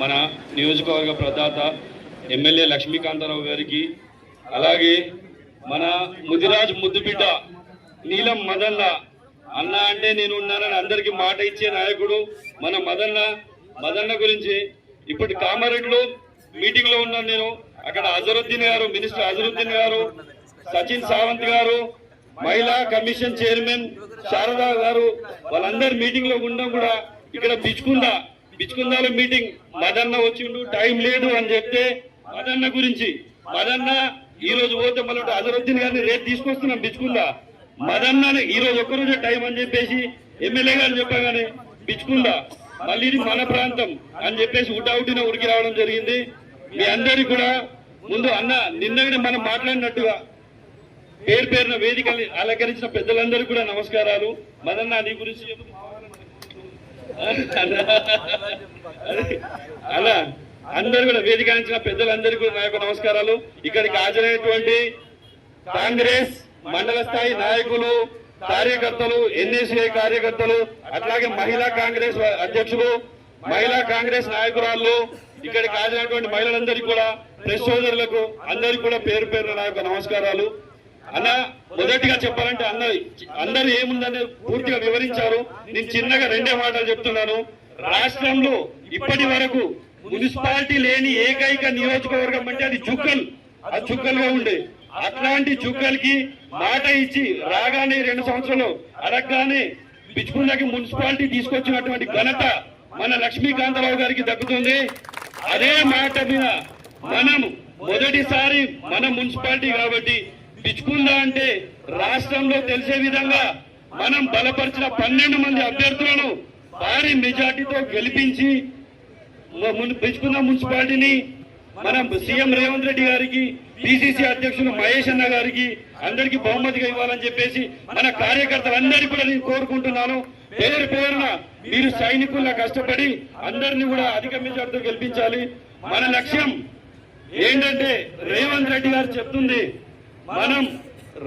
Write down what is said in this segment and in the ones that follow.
మన నియోజకవర్గ ప్రదాత ఎమ్మెల్యే లక్ష్మీకాంతారావు గారికి, అలాగే మన ముదిరాజ్ ముద్దుబిడ్డ నీలం మదన్న అన్న అంటే నేను ఉన్నానని అందరికీ మాట ఇచ్చే నాయకుడు మన మదన్న గురించి ఇప్పటి కామారెడ్డిలో మీటింగ్ లో ఉన్నాను నేను. అక్కడ అజరుద్దీన్ గారు, మినిస్టర్ అజరుద్దీన్ గారు, సచిన్ సావంత్ గారు, మహిళా కమిషన్ చైర్మన్ శారదా గారు, వాళ్ళందరు మీటింగ్ లో ఉండడం కూడా ఇక్కడ బిచ్కుందాలో మీటింగ్ మదన్న వచ్చిండు, టైం లేదు అని చెప్తే మదన్న గురించి మదన్న ఈ రోజు పోతే మళ్ళీ అజరుద్దీన్ గారిని రేపు తీసుకొస్తున్నాం బిచ్కుందా, మదన్న ఈ రోజు ఒక్కరోజే టైం అని చెప్పేసి ఎమ్మెల్యే గారు చెప్పగానే బిచ్కుందా మళ్ళీ ఇది మన ప్రాంతం అని చెప్పేసి ఉటావుటిన ఉరికి రావడం జరిగింది. మీ అందరికీ కూడా ముందు అన్న నిన్ననే మనం మాట్లాడినట్టుగా పేరు పేరున వేదికల్ని అలంకరించిన పెద్దలందరికీ కూడా నమస్కారాలు. మదన్న నీ గురించి అలా అందరు కూడా వేదిక అందించిన పెద్దలందరికీ కూడా నా యొక్క నమస్కారాలు. ఇక్కడికి హాజరైనటువంటి కాంగ్రెస్ మండల స్థాయి నాయకులు, కార్యకర్తలు, ఎన్ఎస్ఏ కార్యకర్తలు, అట్లాగే మహిళా కాంగ్రెస్ అధ్యక్షులు, మహిళా కాంగ్రెస్ నాయకురాళ్ళు, ఇక్కడికి హాజరైనటువంటి మహిళలందరికీ కూడా, ప్రెస్ సోదరులకు అందరికీ కూడా పేరు పేరు నా యొక్క నమస్కారాలు. అన్న మొదటిగా చెప్పాలంటే అందరూ ఏముందని పూర్తిగా వివరించారు. నేను చిన్నగా రెండే మాటలు చెప్తున్నాను. రాష్ట్రంలో ఇప్పటి వరకు మున్సిపాలిటీ లేని ఏకైక నియోజకవర్గం అంటే అది చుక్కలుగా ఉండే. అట్లాంటి చుక్కలకి మాట ఇచ్చి రాగానే 2 సంవత్సరాలు అడగగానే బిచ్కుందకి మున్సిపాలిటీ తీసుకొచ్చినటువంటి ఘనత మన లక్ష్మీకాంతారావు గారికి దక్కుతుంది. అదే మాట మీద మనం మొదటిసారి మన మున్సిపాలిటీ కాబట్టి బిచ్కుందా అంటే రాష్ట్రంలో తెలిసే విధంగా మనం బలపరిచిన 12 మంది అభ్యర్థులను భారీ మెజార్టీతో గెలిపించి బిచ్కుందా మున్సిపాలిటీని మనం సీఎం రేవంత్ రెడ్డి గారికి, పిసిసి అధ్యక్షులు మహేష్ అన్న గారికి అందరికీ బహుమతిగా ఇవ్వాలని చెప్పేసి మన కార్యకర్తలందరికీ కూడా నేను కోరుకుంటున్నాను. పేరు పేరున మీరు సైనికుల్లా కష్టపడి అందరినీ కూడా అధిక మెజార్టీతో గెలిపించాలి. మన లక్ష్యం ఏంటంటే రేవంత్ రెడ్డి గారు చెప్తుంది, మనం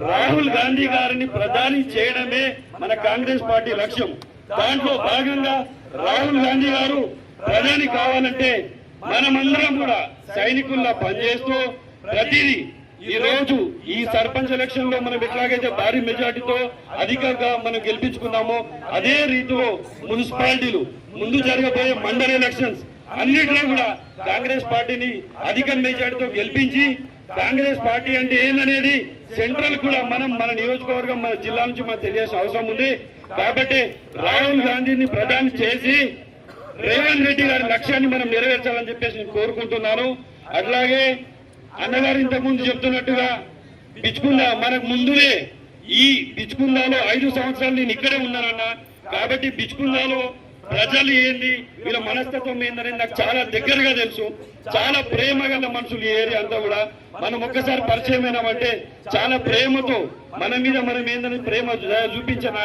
రాహుల్ గాంధీ గారిని ప్రధాని చేయడమే మన కాంగ్రెస్ పార్టీ లక్ష్యం. దాంట్లో భాగంగా రాహుల్ గాంధీ గారు ప్రధాని కావాలంటే మనమందరం కూడా సైనికుల్లా పనిచేస్తూ ప్రతిదీ ఈ రోజు ఈ సర్పంచ్ ఎలక్షన్ లో మనం ఎట్లాగైతే భారీ మెజార్టీతో అధికంగా మనం గెలిపించుకున్నామో అదే రీతిలో మున్సిపాలిటీలు, ముందు జరగబోయే మండల్ ఎలక్షన్స్ అన్నింటిలో కూడా కాంగ్రెస్ పార్టీని అధిక మెజార్టీతో గెలిపించి, కాంగ్రెస్ పార్టీ అంటే ఏందనేది సెంట్రల్ కూడా మన నియోజకవర్గం, మన జిల్లా నుంచి మనకు తెలియాల్సిన అవసరం ఉంది. కాబట్టి రాహుల్ గాంధీని ప్రధాని చేసి రేవంత్ రెడ్డి గారి లక్ష్యాన్ని మనం నెరవేర్చాలని చెప్పేసి నేను కోరుకుంటున్నాను. అట్లాగే అన్నగారు ఇంతకుముందు చెప్తున్నట్టుగా బిచ్కుందా మనకు ముందునే ఈ బిచ్కుందాలో 5 సంవత్సరాలు నేను ఇక్కడే ఉన్నానన్నా. కాబట్టి బిచ్కుందాలో ప్రజలు ఏంది, వీళ్ళ మనస్తత్వం ఏందనేది నాకు చాలా దగ్గరగా తెలుసు. చాలా ప్రేమ గల మనుషులు ఈ ఏరియా అంతా కూడా. మనం ఒక్కసారి పరిచయం అయినామంటే చాలా ప్రేమతో మన మీద మనం ఏందని ప్రేమ చూపించిన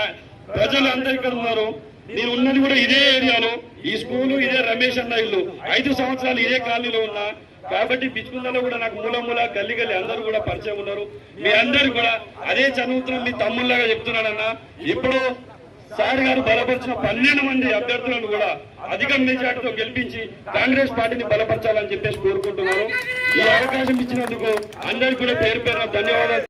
ప్రజలు అందరూ ఇక్కడ ఉన్నారు. నేను ఉన్నది కూడా ఇదే ఏరియాలో, ఈ స్కూలు ఇదే రమేష్ అన్న ఇల్లు, 5 సంవత్సరాలు ఇదే కాలనీలో ఉన్నా. కాబట్టి బిచ్కుందలో కూడా నాకు మూల గల్లి అందరూ కూడా పరిచయం ఉన్నారు. మీ అందరూ కూడా అదే చదువుతున్న మీ తమ్ముళ్ళగా చెప్తున్నానన్నా. ఇప్పుడు సార్ గారు బలపరిచిన 12 మంది అభ్యర్థులను కూడా అధిక మెజార్టీతో గెలిపించి కాంగ్రెస్ పార్టీని బలపరచాలని చెప్పేసి కోరుకుంటున్నాను. ఈ అవకాశం ఇచ్చినందుకు అందరికీ కూడా పేరు పేరున ధన్యవాదాలు.